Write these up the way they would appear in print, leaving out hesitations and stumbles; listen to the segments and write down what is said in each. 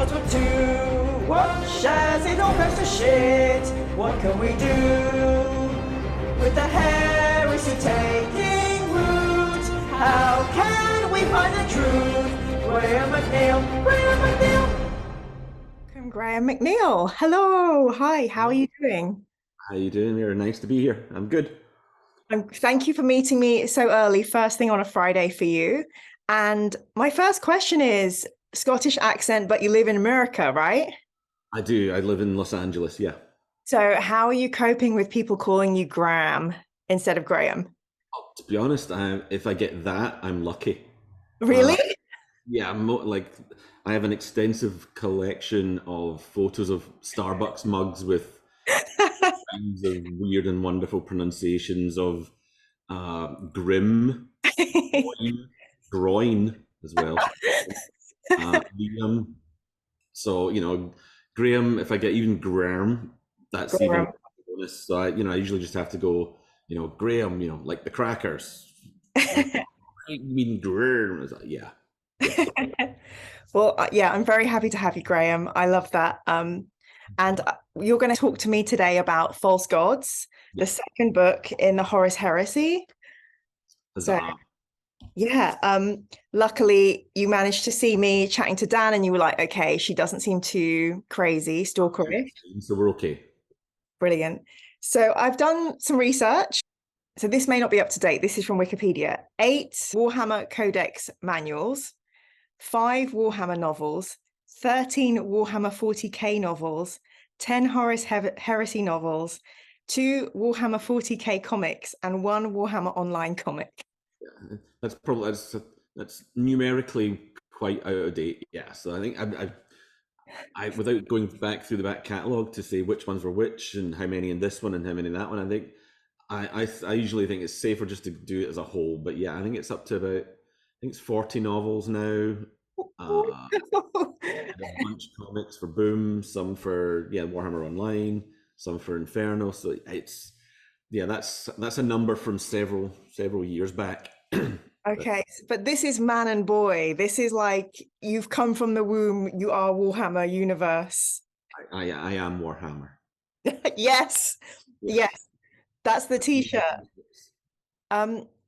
thoughts were two. Watch as it all goes to shit. What can we do with the heresy taking root? How can we find the truth? Graham McNeill, Graham McNeill. I'm Graham McNeill. Hello, hi. How are you doing? How you doing here? Nice to be here. I'm good. Thank you for meeting me so early, first thing on a Friday for you. And my first question is Scottish accent, but you live in America, right? I do. I live in Los Angeles. Yeah. So how are you coping with people calling you Graham instead of Graham? To be honest, if I get that, I'm lucky. Really? Uh, yeah, like I have an extensive collection of photos of Starbucks mugs with kinds of weird and wonderful pronunciations of grim, groin as well. Liam. So Graham. If I get even Graham, that's even Graham. bonus. So I usually just have to go, Graham, like the crackers. I mean Graham. I was like, yeah, yeah. Well, yeah, I'm very happy to have you, Graham. I love that. And you're going to talk to me today about False Gods, the Yeah. second book in the Horus Heresy. So, Huzzah. yeah, luckily you managed to see me chatting to Dan and you were like, okay, she doesn't seem too crazy, stalkerish. So we're okay. Brilliant. So I've done some research. So this may not be up to date. This is from Wikipedia. 8 Warhammer Codex manuals, 5 Warhammer novels, 13 Warhammer 40k novels, 10 Horus Heresy novels, 2 Warhammer 40k comics, and 1 Warhammer online comic. Yeah. That's numerically quite out of date. Yeah. So I think I without going back through the back catalogue to say which ones were which and how many in this one and how many in that one, I think I usually think it's safer just to do it as a whole. But yeah, I think it's up to about, I think it's 40 novels now. And a bunch of comics for Boom, some for Warhammer Online, some for Inferno. So it's that's a number from several years back. Okay, but this is man and boy. This is like you've come from the womb. You are Warhammer universe. I am Warhammer. Yes, Yes. yes, that's the t-shirt.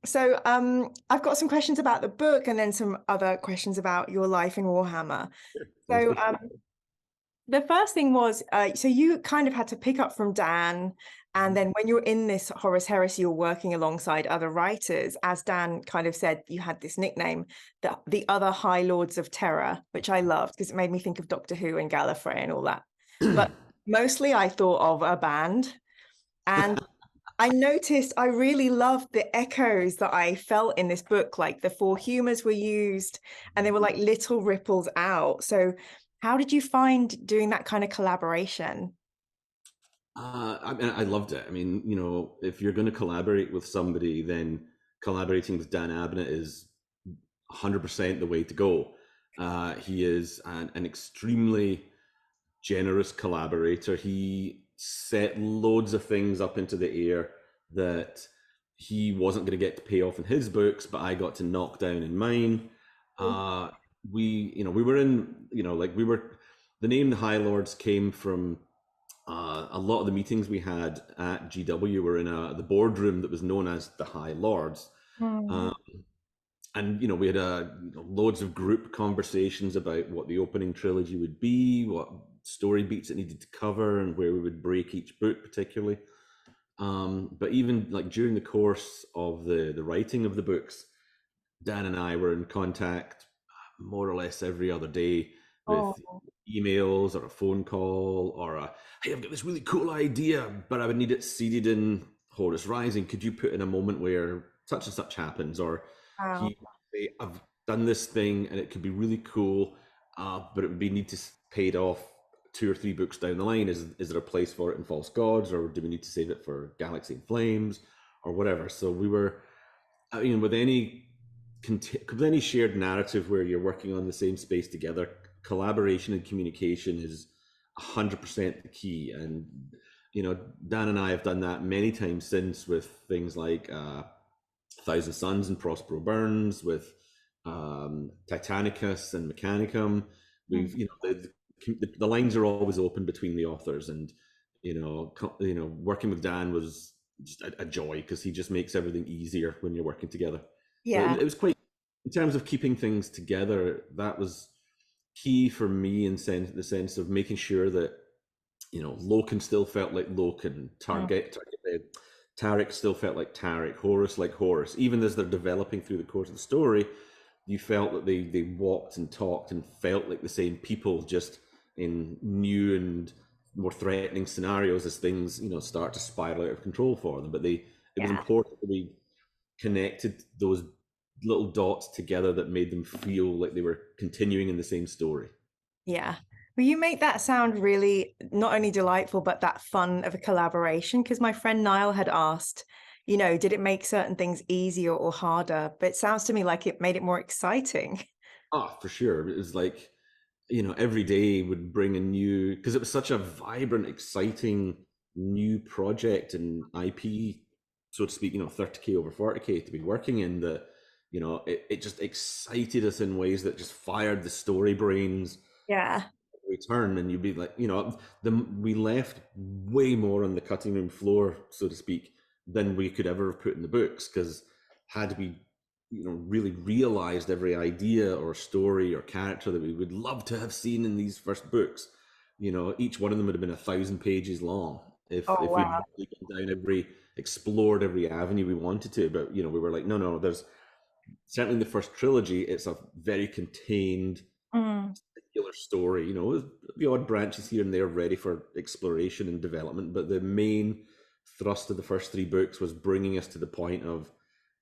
So I've got some questions about the book and then some other questions about your life in Warhammer. Sounds So good. the first thing was, so you kind of had to pick up from Dan, and then when you're in this Horus Heresy, you're working alongside other writers. As Dan kind of said, you had this nickname, the other High Lords of Terror, which I loved because it made me think of Doctor Who and Gallifrey and all that. But mostly I thought of a band. And I noticed I really loved the echoes that I felt in this book, like the 4 humors were used and they were like little ripples out. So how did you find doing that kind of collaboration? I loved it. I mean, if you're going to collaborate with somebody, then collaborating with Dan Abnett is 100% the way to go. He is an extremely generous collaborator. He set loads of things up into the air that he wasn't going to get to pay off in his books, but I got to knock down in mine. We were in, like we were, the name the High Lords came from a lot of the meetings we had at GW were in the boardroom that was known as the High Lords. Hmm. And we had loads of group conversations about what the opening trilogy would be, what story beats it needed to cover, and where we would break each book particularly. But even like during the course of the writing of the books, Dan and I were in contact more or less every other day with Oh, emails or a phone call or hey, I've got this really cool idea, but I would need it seeded in Horus Rising. Could you put in a moment where such and such happens? Or wow. he would say, I've done this thing and it could be really cool, but it would be need to pay it off 2 or 3 books down the line. Is there a place for it in False Gods, or do we need to save it for Galaxy in Flames or whatever? So we were, with any shared narrative where you're working on the same space together, collaboration and communication is 100% the key. And Dan and I have done that many times since with things like Thousand Suns and Prospero Burns, with Titanicus and Mechanicum. We've the lines are always open between the authors, and working with Dan was just a joy because he just makes everything easier when you're working together. So Yeah. it was quite, in terms of keeping things together, that was key for me in the sense of making sure that Loken still felt like Loken, Mm. Tarek still felt like Tarek, Horus like Horus. Even as they're developing through the course of the story, you felt that they walked and talked and felt like the same people, just in new and more threatening scenarios as things start to spiral out of control for them. But it was Yeah. important that we connected those little dots together that made them feel like they were continuing in the same story. Yeah. Well, you make that sound really not only delightful, but that fun of a collaboration. Because my friend Niall had asked, did it make certain things easier or harder? But it sounds to me like it made it more exciting. Ah, for sure. It was like, every day would bring a new, because it was such a vibrant, exciting new project and IP, so to speak, 30K over 40K to be working in, that, it just excited us in ways that just fired the story brains Yeah. return. And you'd be like, we left way more on the cutting room floor, so to speak, than we could ever have put in the books, because had we really realized every idea or story or character that we would love to have seen in these first books, each one of them would have been 1,000 pages long Oh, if we'd wow. really gone down explored every avenue we wanted to. But we were like, no, there's certainly in the first trilogy, it's a very contained Mm. singular story. The odd branches here and there ready for exploration and development, but the main thrust of the first three books was bringing us to the point of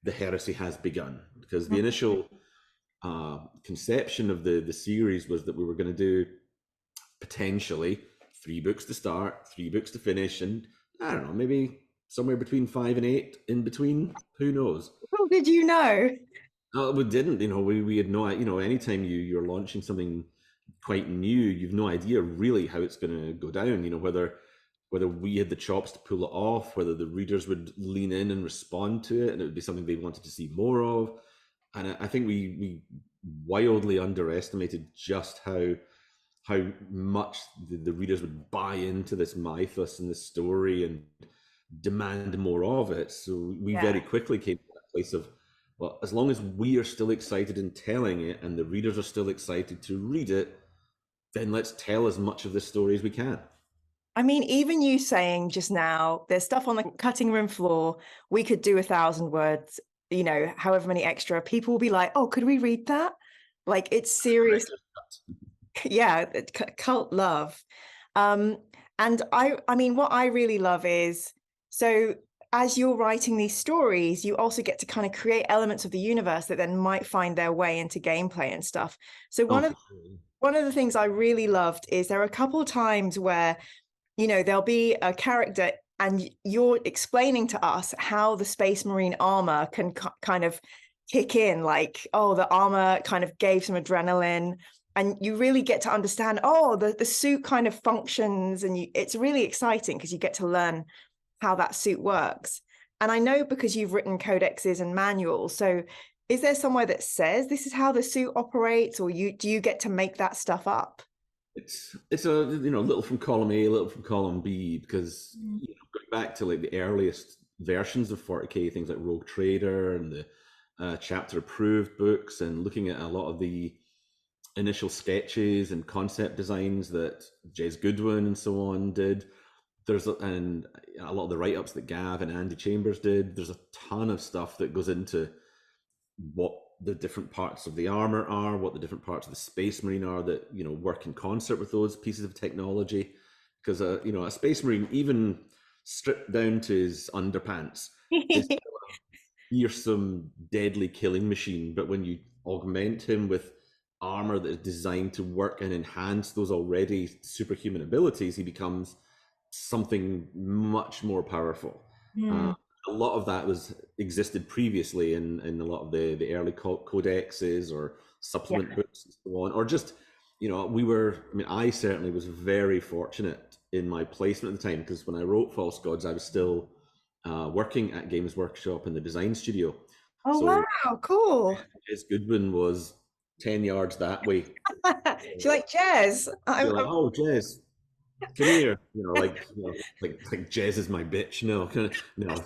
the heresy has begun. Because the initial conception of the series was that we were going to do potentially 3 books to start, 3 books to finish, and I don't know, maybe somewhere between 5 and 8 in between. Who knows? Well, did you know? We didn't. We had no. Anytime you're launching something quite new, you've no idea really how it's going to go down. Whether we had the chops to pull it off, whether the readers would lean in and respond to it, and it would be something they wanted to see more of. And I think we wildly underestimated just how much the readers would buy into this mythos and this story and demand more of it. So we Yeah. very quickly came to that place of, well, as long as we are still excited in telling it and the readers are still excited to read it, then let's tell as much of this story as we can. I mean, even you saying just now, there's stuff on the cutting room floor. We could do 1,000 words, however many extra. People will be like, oh, could we read that? Like, it's serious. Yeah, cult love. And I mean, what I really love is, so as you're writing these stories, you also get to kind of create elements of the universe that then might find their way into gameplay and stuff. So Oh, for sure. one of the things I really loved is there are a couple of times where there'll be a character and you're explaining to us how the Space Marine armor can kind of kick in, like, oh, the armor kind of gave some adrenaline, and you really get to understand, oh, the suit kind of functions, and it's really exciting because you get to learn how that suit works. And I know because you've written codexes and manuals, so is there somewhere that says this is how the suit operates, or do you get to make that stuff up? It's a little from column A, a little from column B, because going back to like the earliest versions of 40K, things like Rogue Trader and the chapter approved books, and looking at a lot of the initial sketches and concept designs that Jez Goodwin and so on did. And a lot of the write-ups that Gav and Andy Chambers did. There's a ton of stuff that goes into what the different parts of the armor are, what the different parts of the Space Marine are that work in concert with those pieces of technology. Because a Space Marine, even stripped down to his underpants, is still a fearsome, deadly killing machine. But when you augment him with armor that is designed to work and enhance those already superhuman abilities, he becomes something much more powerful. Mm. A lot of that existed previously in a lot of the early codexes or supplement Yeah. books and so on, or just I certainly was very fortunate in my placement at the time, because when I wrote False Gods, I was still working at Games Workshop in the design studio. Oh, So wow, cool. Jez Goodwin was 10 yards that way. She's like, Jez, You're like, oh, Jez, come here. Like Jez is my bitch. No, kind of, no.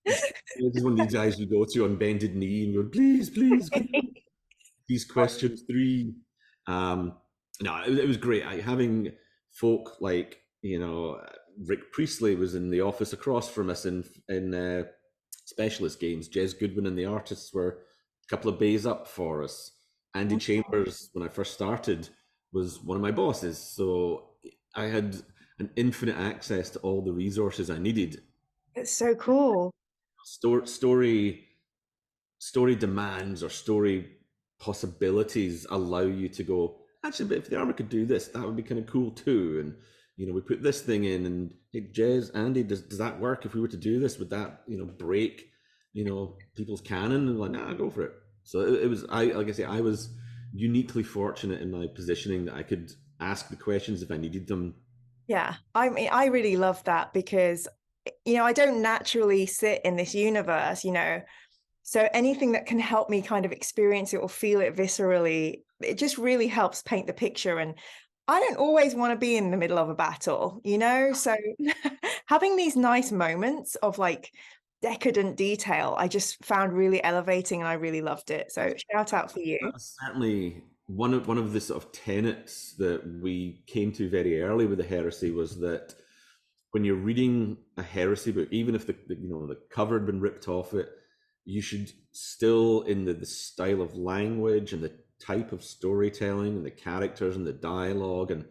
This is one of these guys you go to on bended knee and you're, please, please, come on. These questions three. Um, no, it was great. Having folk like Rick Priestley was in the office across from us in specialist games. Jez Goodwin and the artists were a couple of bays up for us. Andy Chambers, when I first started, was one of my bosses, so I had an infinite access to all the resources I needed. It's so cool. Story demands or story possibilities allow you to go, actually, but if the armor could do this, that would be kind of cool too. And we put this thing in, and hey, Jez, Andy, does that work? If we were to do this, would that break people's canon? And like, nah, go for it. So it was, like I say, I was uniquely fortunate in my positioning that I could ask the questions if I needed them. Yeah, I mean, I really love that because I don't naturally sit in this universe, so anything that can help me kind of experience it or feel it viscerally, it just really helps paint the picture. And I don't always want to be in the middle of a battle, so having these nice moments of like decadent detail, I just found really elevating and I really loved it. So shout out for you. That's certainly one of the sort of tenets that we came to very early with the heresy, was that when you're reading a heresy book, even if the cover had been ripped off it, you should still, in the style of language and the type of storytelling and the characters and the dialogue and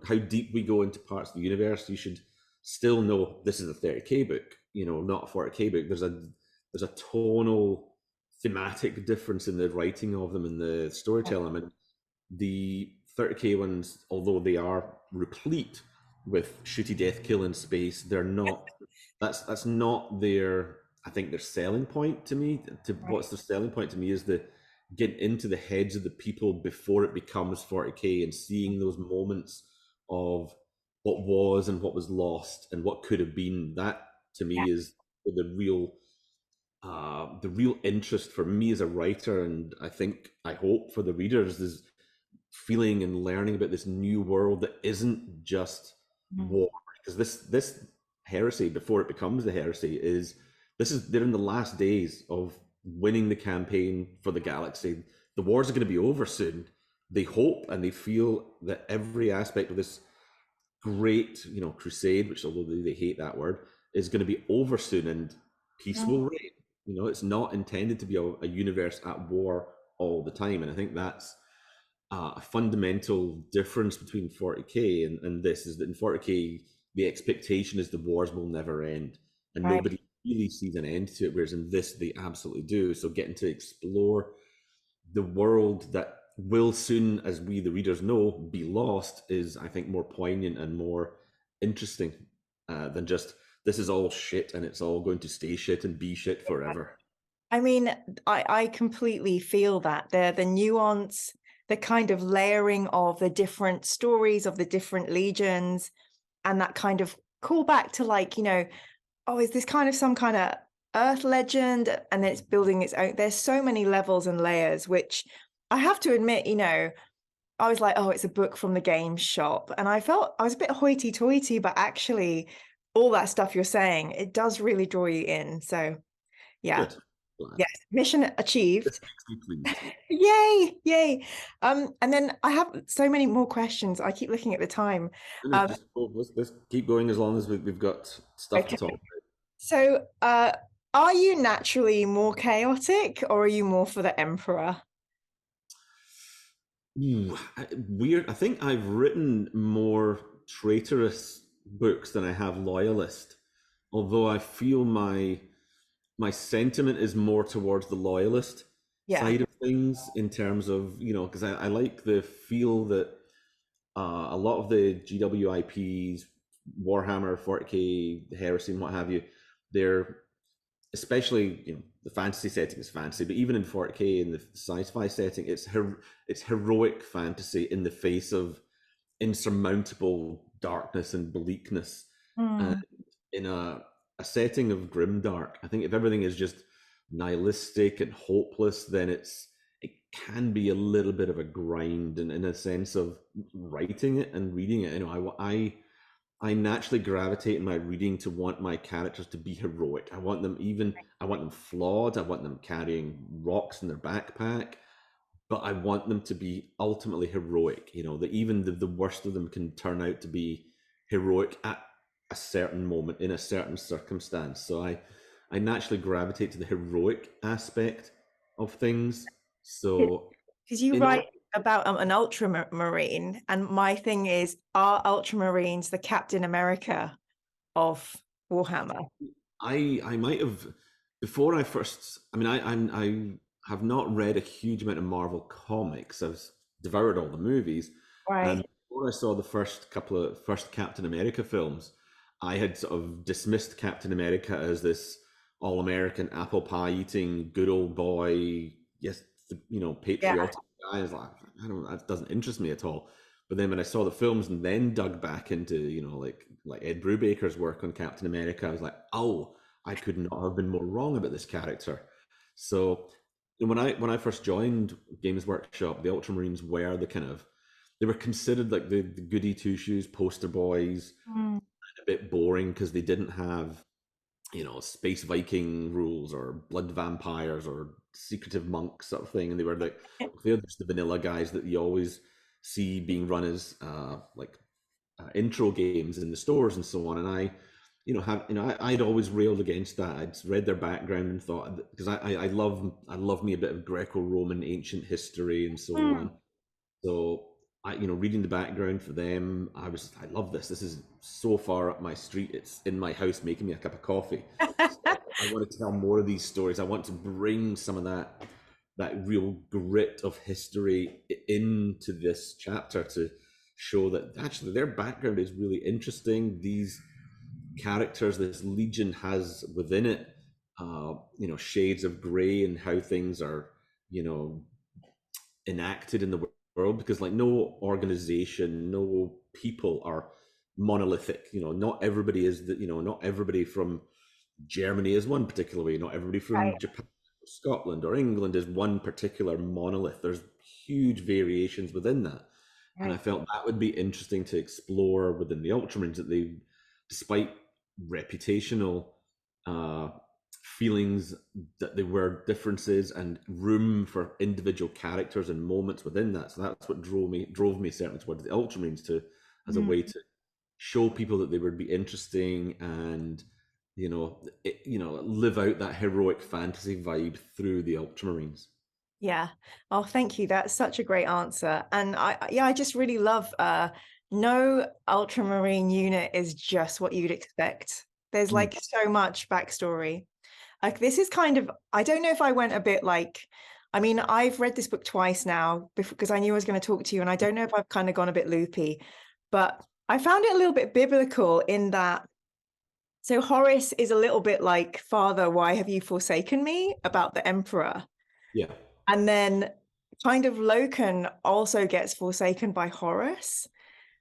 how deep we go into parts of the universe, you should still know this is a 30k book, not a 40k book. There's a tonal, thematic difference in the writing of them and the storytelling. I mean, the 30k ones, although they are replete with shooty death kill in space, they're not. That's not their. I think their selling point to me. What's their selling point to me is the getting into the heads of the people before it becomes 40k and seeing those moments of what was and what was lost and what could have been. That to me is the real interest for me as a writer, and I hope for the readers, is feeling and learning about this new world that isn't just war. Because this heresy, before it becomes the heresy, they're in the last days of winning the campaign for the galaxy. The wars are going to be over soon. They hope and they feel that every aspect of this great, crusade, which although they hate that word, is going to be over soon, and peace will reign. It's not intended to be a universe at war all the time, and I think that's a fundamental difference between 40k and this, is that in 40k the expectation is the wars will never end, and nobody really sees an end to it, whereas in this they absolutely do. So getting to explore the world that will soon, as we the readers know, be lost, is I think more poignant and more interesting than just this is all shit and it's all going to stay shit and be shit forever. I mean, I completely feel that the nuance, the kind of layering of the different stories of the different legions, and that kind of callback to like, oh, is this kind of some kind of Earth legend? And then it's building its own. There's so many levels and layers, which I have to admit, I was like, oh, it's a book from the game shop. And I felt I was a bit hoity-toity, but actually all that stuff you're saying, it does really draw you in. So yeah. Good. Yes, mission achieved. Yay, yay. And then I have so many more questions. I keep looking at the time. Let's keep going as long as we've got stuff to talk about. So are you naturally more chaotic, or are you more for the Emperor? Weird. I think I've written more traitorous books than I have loyalist, although I feel my sentiment is more towards the loyalist side of things, in terms of, because I like the feel that a lot of the GWIPs, Warhammer, 40k, Heresy, and what have you, they're, especially, the fantasy setting is fantasy, but even in 40k, in the sci-fi setting, it's heroic fantasy in the face of insurmountable darkness and bleakness. And in a setting of grimdark, I think if everything is just nihilistic and hopeless, then it can be a little bit of a grind in a sense of writing it and reading it. You know, I naturally gravitate in my reading to want my characters to be heroic. I want them flawed. I want them carrying rocks in their backpack, but I want them to be ultimately heroic. You know, that even the worst of them can turn out to be heroic at a certain moment in a certain circumstance. So I naturally gravitate to the heroic aspect of things. So Because you in write all, about an ultramarine, and my thing is, are ultramarines the Captain America of Warhammer? I might have before I first. I mean, I have not read a huge amount of Marvel comics. I've devoured all the movies, and Right. before I saw the first Captain America films, I had sort of dismissed Captain America as this all-American apple pie eating good old boy, yes, you know, Yeah. patriotic guy. I was like, I don't, that doesn't interest me at all. But then when I saw the films and then dug back into, you know, like Ed Brubaker's work on Captain America, I was like, oh, I could not have been more wrong about this character. So when I first joined Games Workshop, the Ultramarines were the kind of they were considered like the goody two shoes poster boys, Mm. a bit boring because they didn't have, you know, space Viking rules or blood vampires or secretive monks sort of thing. And they were like, they're just the vanilla guys that you always see being run as intro games in the stores and so on. And I, you know, I'd always railed against that. I'd read their background and thought, because I love me a bit of Greco-Roman ancient history and so Mm. on. So I, you know, reading the background for them, I love this. This is so far up my street. It's in my house making me a cup of coffee. So I want to tell more of these stories. I want to bring some of that real grit of history into this chapter to show that actually their background is really interesting. These characters, this legion has within it, you know, shades of gray and how things are, you know, enacted in the world, because like no organization, no people are monolithic. You know, not everybody is the, you know, not everybody from Germany is one particular way, not everybody Right. from Japan or Scotland or England is one particular monolith. There's huge variations within that. And I Right. felt that would be interesting to explore within the Ultramarines, that they, despite reputational uh, feelings, that there were differences and room for individual characters and moments within that. So that's what drove me certainly towards the Ultramarines, to as a Mm. way to show people that they would be interesting and, you know, live out that heroic fantasy vibe through the Ultramarines. Yeah. Oh, thank you. That's such a great answer. And I just really love no ultramarine unit is just what you'd expect. There's Mm. like so much backstory. Like this is kind of, I don't know if I went a bit like, I mean, I've read this book twice now because I knew I was going to talk to you, and I don't know if I've kind of gone a bit loopy, but I found it a little bit biblical in that. So Horus is a little bit like, Father, why have you forsaken me, about the emperor? Yeah. And then kind of Loken also gets forsaken by Horus.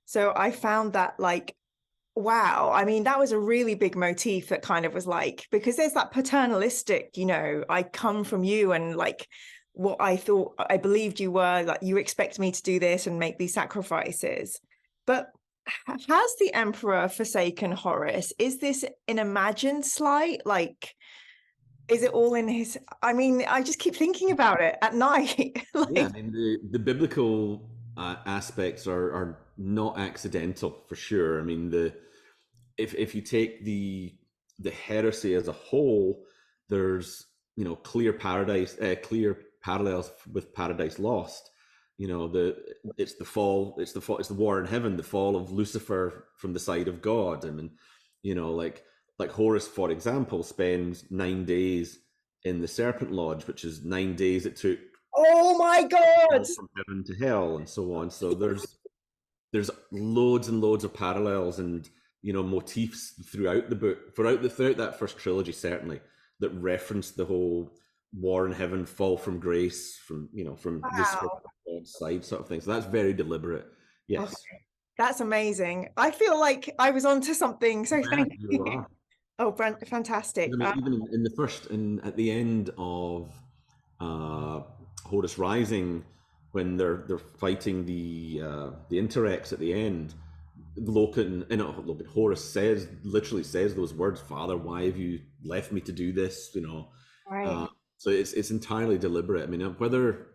So I found that like, wow, I mean, that was a really big motif that kind of was like, because there's that paternalistic, you know, I come from you, and like what I thought, I believed you were, like you expect me to do this and make these sacrifices. But has the emperor forsaken Horus? Is this an imagined slight? Like, is it all in his, I mean, I just keep thinking about it at night. Yeah, I Like, mean the biblical aspects are not accidental for sure. I mean the if you take the heresy as a whole, there's, you know, clear parallels with Paradise Lost. You know, it's the fall, it's the war in heaven, the fall of Lucifer from the side of God. I mean, you know, like Horus, for example, spends 9 days in the Serpent Lodge, which is 9 days it took oh my God. from heaven to hell and so on. So there's loads and loads of parallels and, you know, motifs throughout the book, throughout that first trilogy, certainly, that reference the whole war in heaven, fall from grace, from, you know, from Lucifer Wow. God's side sort of thing. So that's very deliberate. Okay. Yes. That's amazing. I feel like I was onto something. So Yeah, thank you you. are. Oh, fantastic. I mean, even in the first, in at the end of, uh, Horus Rising, when they're fighting the Interrex at the end, Horus literally says those words, "Father, why have you left me to do this?" Right. So it's entirely deliberate. I mean, whether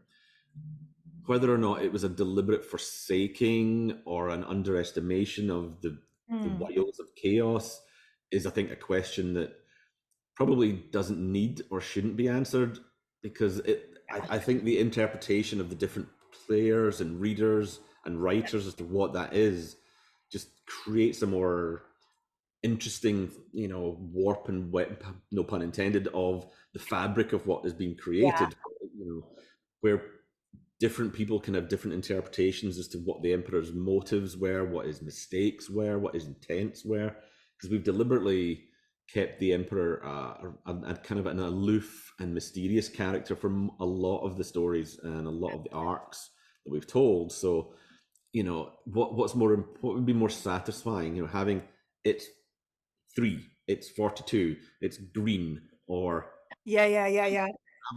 or not it was a deliberate forsaking or an underestimation of the Mm. wiles of chaos is, I think, a question that probably doesn't need or shouldn't be answered, because I think the interpretation of the different players and readers and writers as to what that is just creates a more interesting, warp and web, no pun intended, of the fabric of what is being Yeah. created, where different people can have different interpretations as to what the emperor's motives were, what his mistakes were, what his intents were, because we've deliberately kept the emperor a kind of an aloof and mysterious character from a lot of the stories and a lot of the arcs that we've told. So, what would be more satisfying, having it's 3, it's 42, it's green, or Yeah.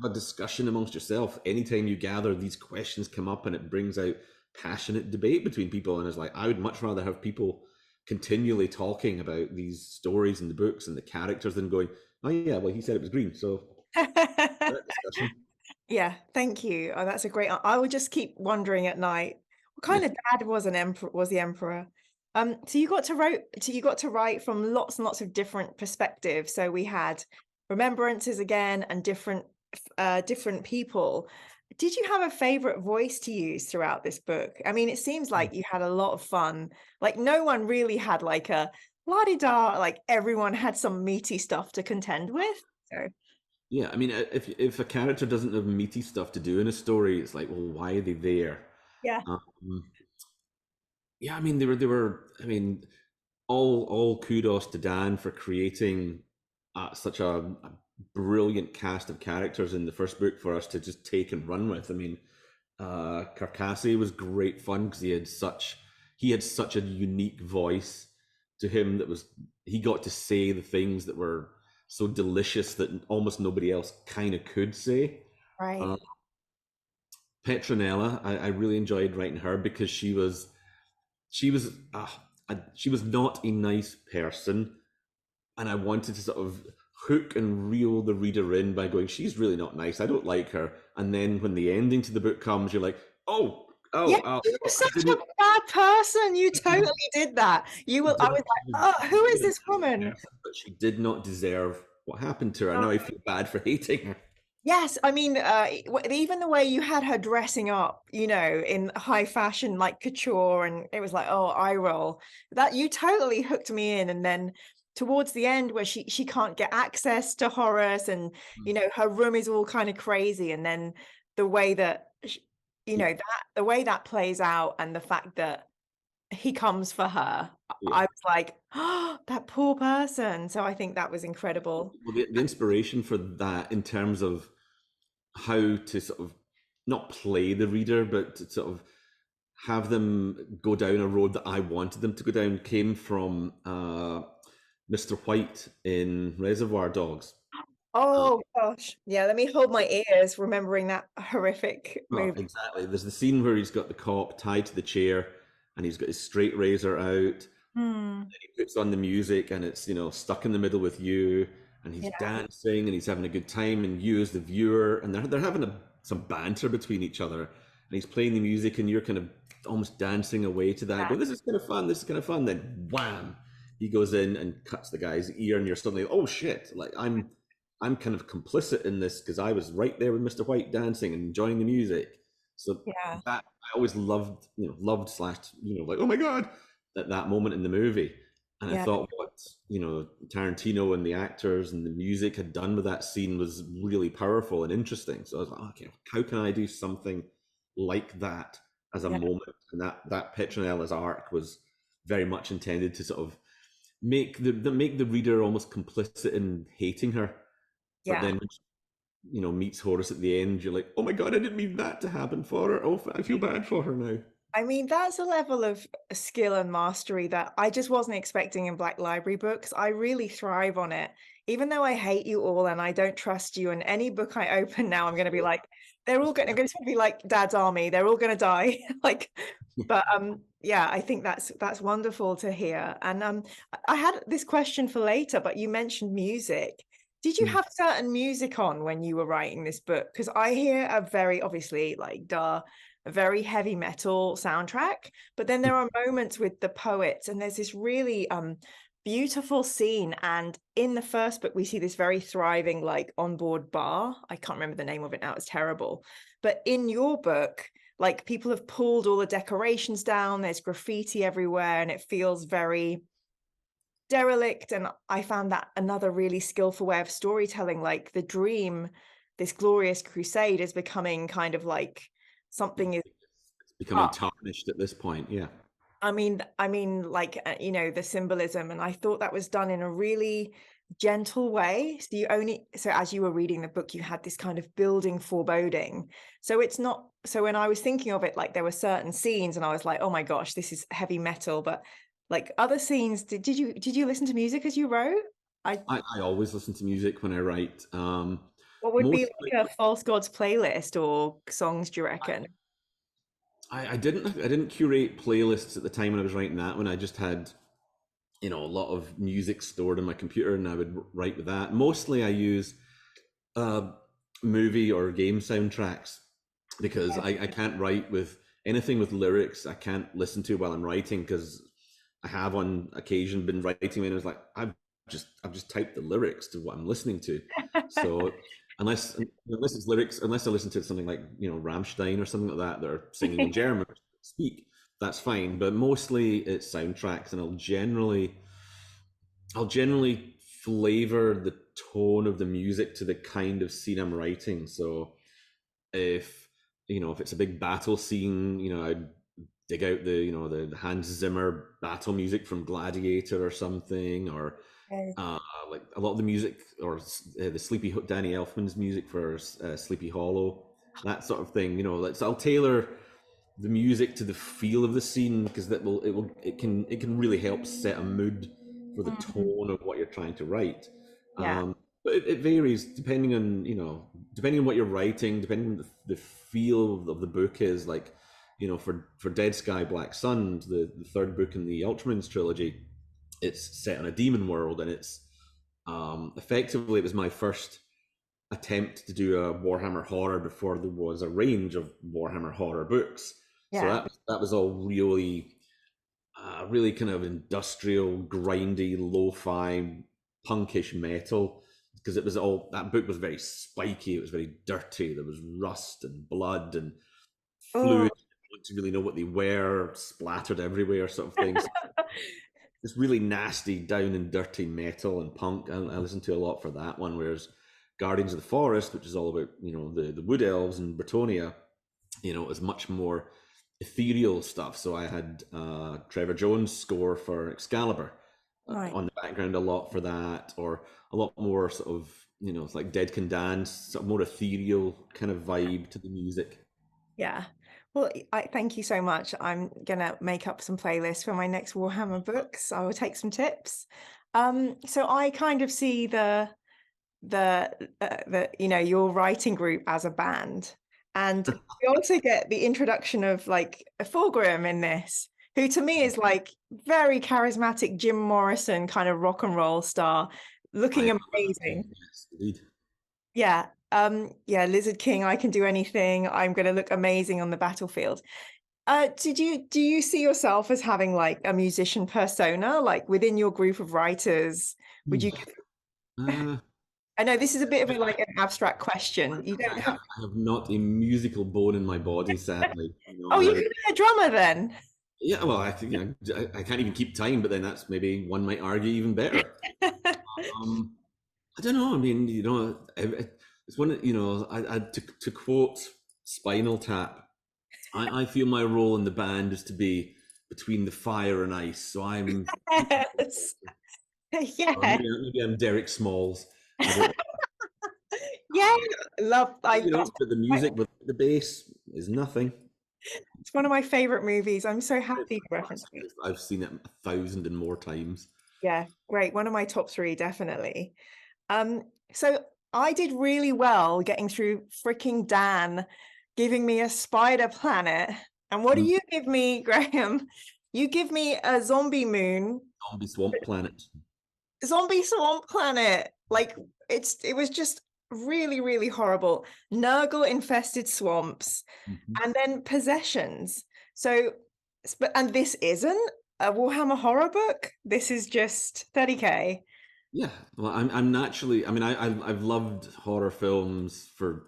have a discussion amongst yourself. Anytime you gather, these questions come up and it brings out passionate debate between people. And it's like, I would much rather have people continually talking about these stories and the books and the characters than going, "Oh yeah, well, he said it was green, so that discussion." Yeah, thank you. Oh, that's a great. I would just keep wondering at night, what Yeah. kind of dad was an emperor? Was the emperor? So you got to write from lots and lots of different perspectives. So we had remembrances again and different people. Did you have a favorite voice to use throughout this book? I mean, it seems like you had a lot of fun. Like no one really had like a la-di-da. Like everyone had some meaty stuff to contend with. So Yeah, I mean, if a character doesn't have meaty stuff to do in a story, it's like, well, why are they there? yeah, Um, yeah, I mean, they were. I mean, all kudos to Dan for creating such a brilliant cast of characters in the first book for us to just take and run with. I mean, Carcassi was great fun because he had such a unique voice to him that was he got to say the things that were so delicious that almost nobody else kind of could say. right. Uh, Petronella, I really enjoyed writing her because she was not a nice person, and I wanted to sort of hook and reel the reader in by going, she's really not nice. I don't like her. And then when the ending to the book comes, you're like, oh, Yeah, you were I such a didn't, bad person. You totally did that. I was didn't like, oh, who is this woman? but she did not deserve what happened to her. Oh, Now I feel bad for hating her. yes, I mean, even the way you had her dressing up, in high fashion, like couture, and it was like, oh, eye roll. That you totally hooked me in. And then towards the end, where she can't get access to Horus, and her room is all kind of crazy, and then the way that Yeah, the way that plays out, and the fact that he comes for her, yeah. I was like, oh, that poor person. So I think that was incredible. Well, the inspiration for that in terms of how to sort of not play the reader, but to sort of have them go down a road that I wanted them to go down came from Mr. White in Reservoir Dogs. Uh, Oh gosh. Yeah, let me hold my ears remembering that horrific well, movie. exactly. There's the scene where he's got the cop tied to the chair and he's got his straight razor out. Hmm. He puts on the music and it's, stuck in the middle with you, and he's Yeah. dancing and he's having a good time, and you as the viewer, and they're having some banter between each other, and he's playing the music and you're kind of almost dancing away to that, Yeah. going, this is kind of fun, this is kind of fun. Then wham, he goes in and cuts the guy's ear, and you're suddenly, oh shit, like I'm kind of complicit in this because I was right there with Mr. White dancing and enjoying the music. So Yeah. that I always loved, slash, like, oh my god, at that moment in the movie. And I Yeah. thought what, Tarantino and the actors and the music had done with that scene was really powerful and interesting. So I was like, okay, how can I do something like that as a Yeah. moment? And that Petronella's arc was very much intended to sort of make the reader almost complicit in hating her. But Yeah. then, meets Horus at the end, you're like, oh my god, I didn't mean that to happen for her. Oh, I feel bad for her now. I mean, that's a level of skill and mastery that I just wasn't expecting in Black Library books. I really thrive on it. Even though I hate you all and I don't trust you, and any book I open now, I'm going to be like, they're all going to be like Dad's army. They're all going to die. Like, but yeah, I think that's wonderful to hear. And I had this question for later, but you mentioned music. Did you have certain music on when you were writing this book? Because I hear a very, obviously, like, a very heavy metal soundtrack, but then there are moments with the poets, and there's this really beautiful scene. And in the first book, we see this very thriving, like, onboard bar. I can't remember the name of it now. It's terrible. But in your book, like, people have pulled all the decorations down. There's graffiti everywhere, and it feels very derelict. And I found that another really skillful way of storytelling. Like, the dream, this glorious crusade, is becoming kind of like something is becoming tarnished at this point. Yeah. I mean, like, you know, the symbolism, and I thought that was done in a really gentle way. So as you were reading the book, you had this kind of building foreboding. So it's not, so when I was thinking of it, like, there were certain scenes and I was like, oh my gosh, this is heavy metal. But like other scenes, did you listen to music as you wrote? I always listen to music when I write. What would be like a False Gods playlist or songs, do you reckon? I didn't curate playlists at the time when I was writing that one. I just had, you know, a lot of music stored in my computer, and I would write with that. Mostly I use movie or game soundtracks, because I can't write with anything with lyrics. I can't listen to while I'm writing, because I have on occasion been writing and I was like, I've just typed the lyrics to what I'm listening to. So unless it's lyrics, unless I listen to something like, you know, Rammstein or something like that, they're singing in German or speak, that's fine. But mostly it's soundtracks, and I'll generally flavor the tone of the music to the kind of scene I'm writing. So if, you know, if it's a big battle scene, you know, I'd dig out the, you know, the Hans Zimmer battle music from Gladiator or something, or like a lot of the music, or the Danny Elfman's music for Sleepy Hollow, that sort of thing. You know, I'll tailor the music to the feel of the scene, because it can really help set a mood for the tone of what you're trying to write. Yeah. But it varies depending on, you know, depending on what you're writing, depending on the feel of the book is. Like, you know, for Dead Sky Black Sun, the third book in the Ultramarines trilogy, it's set in a demon world, and it's effectively, it was my first attempt to do a Warhammer horror before there was a range of Warhammer horror books. Yeah. So that was all really really kind of industrial, grindy, lo-fi, punkish metal, because it was all, that book was very spiky, it was very dirty, there was rust and blood and fluid. I didn't really know what they were, splattered everywhere, sort of things. It's really nasty, down and dirty metal and punk. I listened to a lot for that one. Whereas Guardians of the Forest, which is all about, you know, the wood elves and Bretonia, you know, is much more ethereal stuff. So I had Trevor Jones' score for Excalibur on the background a lot for that, or a lot more sort of, you know, it's like Dead Can Dance, sort of more ethereal kind of vibe to the music. Yeah. Well, I thank you so much. I'm gonna make up some playlists for my next Warhammer books. I will take some tips. So I kind of see the you know, your writing group as a band, and we also get the introduction of like a Fulgrim in this, who to me is like very charismatic Jim Morrison kind of rock and roll star, looking amazing. Yes, indeed. Yeah. Yeah, Lizard King, I can do anything. I'm going to look amazing on the battlefield. Do you see yourself as having like a musician persona, like within your group of writers? Would you I know this is a bit of a like an abstract question. You don't have I have not a musical bone in my body, sadly. You know, Oh, you could be a drummer then. yeah, well, I think, you know, I can't even keep time, but then that's maybe, one might argue, even better. I don't know. I mean, you know, it's one. You know, to quote Spinal Tap, I feel my role in the band is to be between the fire and ice. So I'm Yes. Yeah. maybe I'm Derek Smalls. Yeah. You know, but the music with the bass is nothing. It's one of my favorite movies. I'm so happy you referenced it. I've seen it 1,000 and more times. Yeah, great. One of my top three, definitely. So I did really well getting through freaking Dan giving me a spider planet. And what do you give me, Graham? You give me a zombie moon, Zombie swamp planet. zombie swamp planet. Like it was just really, really horrible. Nurgle infested swamps and then possessions. So, and this isn't a Warhammer horror book. This is just 30K. Yeah, well, I'm naturally. I mean, I've loved horror films for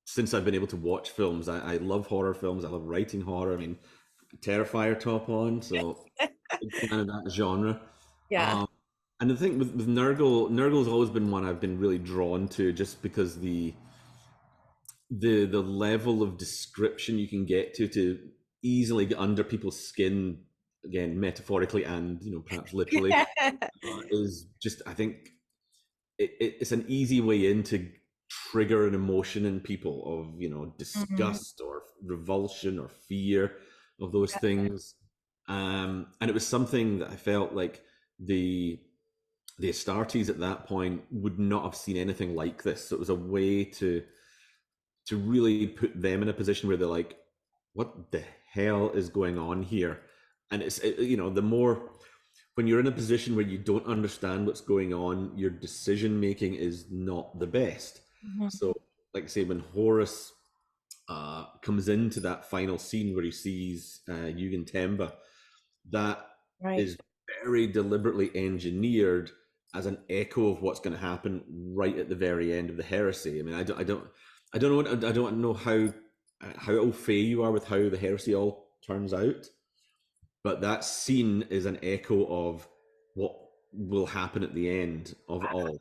since I've been able to watch films. I love horror films. I love writing horror. I mean, Terrifier top on, so big fan of that genre. Yeah. Um, and the thing with Nurgle, Nurgle's always been one I've been really drawn to, just because the level of description you can get to easily get under people's skin, again metaphorically and perhaps literally, is just, I think it's an easy way in to trigger an emotion in people of disgust or revulsion or fear of those things. And it was something that I felt like the Astartes at that point would not have seen anything like this. So it was a way to really put them in a position where they're like, what the hell is going on here? And the more, when you're in a position where you don't understand what's going on, your decision making is not the best. So, like I say, when Horus comes into that final scene where he sees Yugen Temba, that Right. is very deliberately engineered as an echo of what's going to happen right at the very end of the heresy. I mean, I don't know how au fait you are with how the heresy all turns out, but that scene is an echo of what will happen at the end of all.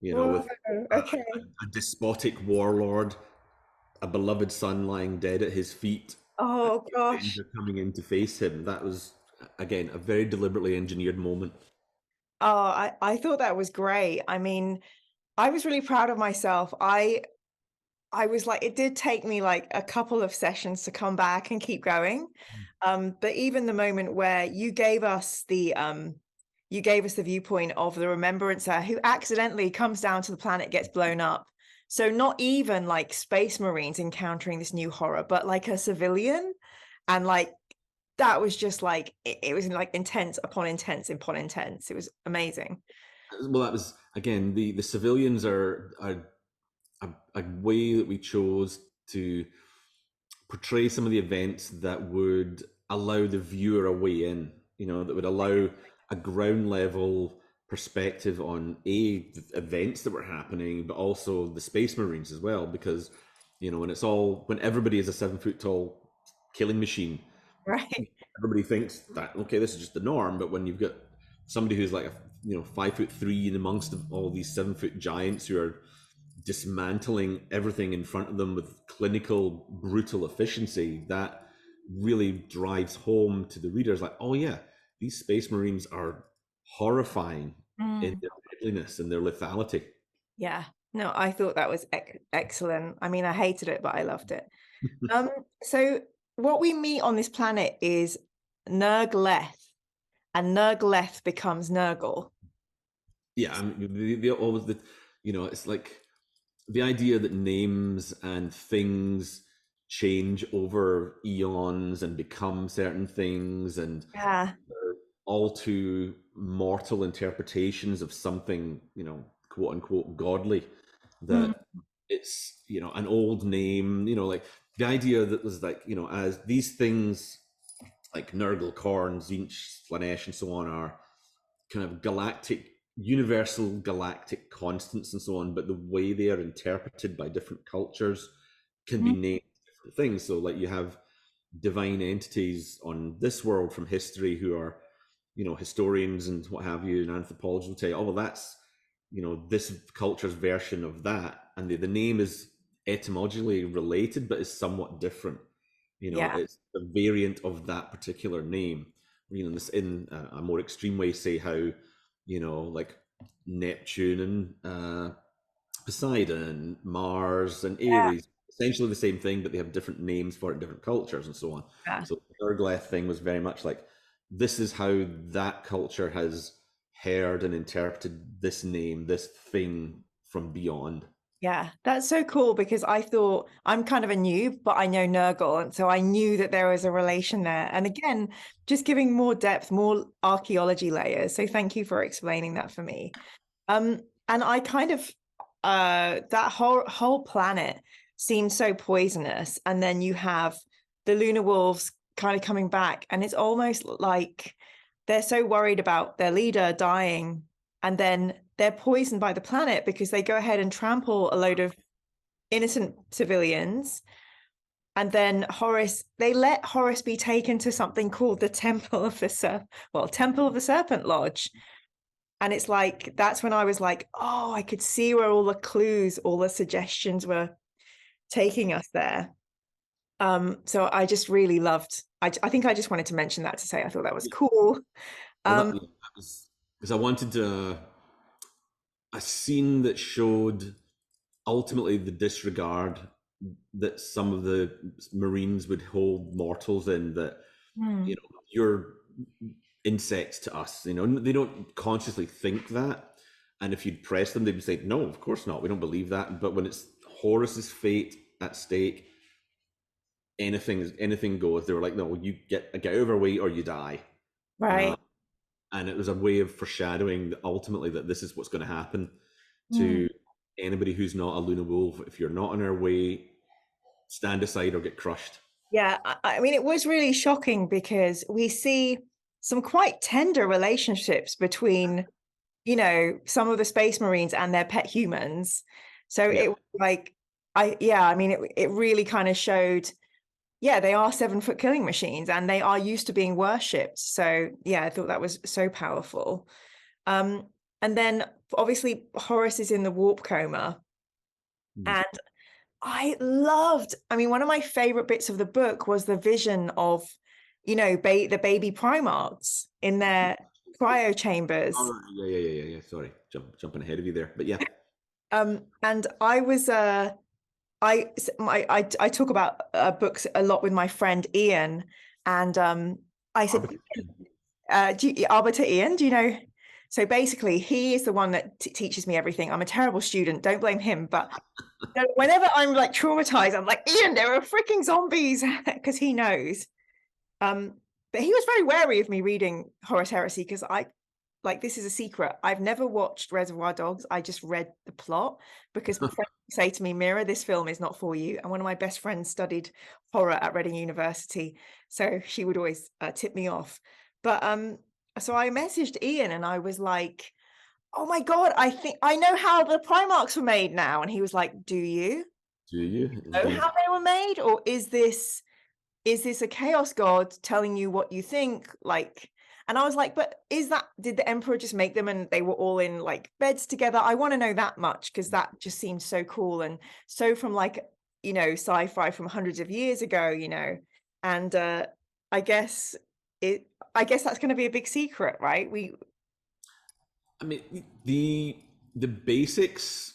Whoa, With okay. a despotic warlord, a beloved son lying dead at his feet, Oh gosh. Avenger coming in to face him. That was, again, a very deliberately engineered moment. Oh, I thought that was great. I mean, I was really proud of myself. I was like, it did take me like a couple of sessions to come back and keep going. But even the moment where you gave us the viewpoint of the Remembrancer who accidentally comes down to the planet, gets blown up. So not even like Space Marines encountering this new horror, but like a civilian. And like that was just like it was like intense upon intense upon intense. It was amazing. Well, that was, again, the civilians are a way that we chose to portray some of the events that would allow the viewer a way in, that would allow a ground level perspective on the events that were happening, but also the Space Marines as well, because when everybody is a 7 foot tall killing machine, Right. everybody thinks that, okay, this is just the norm. But when you've got somebody who's like 5'3" in amongst all these 7 foot giants who are dismantling everything in front of them with clinical, brutal efficiency, that really drives home to the readers like, oh yeah, these Space Marines are horrifying in their deadliness and their lethality. Yeah. No, I thought that was excellent. I mean, I hated it, but I loved it. So what we meet on this planet is Nurgleth, and Nurgleth becomes Nurgle. Yeah, I mean, always it's like the idea that names and things change over eons and become certain things, and Yeah. all too mortal interpretations of something, quote unquote, godly, Mm, that it's, an old name, like the idea that was like, as these things like Nurgle, Khorne, Tzeentch, Slanesh, and so on are kind of galactic, universal galactic constants and so on, but the way they are interpreted by different cultures can be mm, named different things. So like you have divine entities on this world from history who are, historians and what have you, and anthropologists will tell you, oh, well, that's, this culture's version of that. And the name is etymologically related, but is somewhat different. yeah. It's a variant of that particular name. This in a more extreme way, say how, like Neptune and Poseidon, Mars, and Yeah. Ares, essentially the same thing, but they have different names for it in different cultures and so on. Yeah. So the Urgleth thing was very much like, this is how that culture has heard and interpreted this name, this thing from beyond. Yeah, that's so cool because I thought I'm kind of a noob, but I know Nurgle, and so I knew that there was a relation there. And again, just giving more depth, more archaeology layers. So thank you for explaining that for me. And I kind of that whole planet seems so poisonous, and then you have the lunar wolves kind of coming back, and it's almost like they're so worried about their leader dying, and then they're poisoned by the planet because they go ahead and trample a load of innocent civilians. And then they let Horus be taken to something called the Temple of the Serpent Lodge. And it's like, that's when I was like, oh, I could see where all the clues, all the suggestions were taking us there. So I just really loved, I think I just wanted to mention that to say I thought that was cool. Well, Um, that was because I wanted a scene that showed ultimately the disregard that some of the Marines would hold mortals in, that hmm, you're insects to us. They don't consciously think that. And if you'd press them, they'd say, no, of course not. We don't believe that. But when it's Horus's fate at stake, anything goes. They were like, no, you get out of our way or you die. right. And it was a way of foreshadowing ultimately that this is what's going to happen Hmm. to anybody who's not a Luna Wolf. If you're not on our way, stand aside or get crushed. Yeah, I mean, it was really shocking because we see some quite tender relationships between, some of the Space Marines and their pet humans. So Yeah. it was like, I mean, it really kind of showed, yeah, they are 7-foot killing machines and they are used to being worshipped. So yeah, I thought that was so powerful. Um, and then obviously Horus is in the warp coma, Mm. and I mean, one of my favorite bits of the book was the vision of, the baby Primarchs in their cryo chambers. Oh, yeah. Sorry, jumping ahead of you there, but yeah. And I was, I talk about books a lot with my friend Ian, and I said, Arbiter Ian, do you know? So basically, he is the one that teaches me everything. I'm a terrible student. Don't blame him, but whenever I'm like traumatized, I'm like, Ian, there are freaking zombies, because he knows. Um, but he was very wary of me reading Horus Heresy because this is a secret. I've never watched Reservoir Dogs. I just read the plot because my friends say to me, Mira, this film is not for you. And one of my best friends studied horror at Reading University, so she would always tip me off. But so I messaged Ian and I was like, oh my God, I think I know how the Primarchs were made now. And he was like, do you Do you know indeed? how they were made? Or is this a chaos god telling you what you think? Like, and I was like, but did the emperor just make them and they were all in like beds together? I want to know that much because that just seems so cool and so from like, sci-fi from hundreds of years ago, and I guess I guess that's going to be a big secret, right? I mean, the basics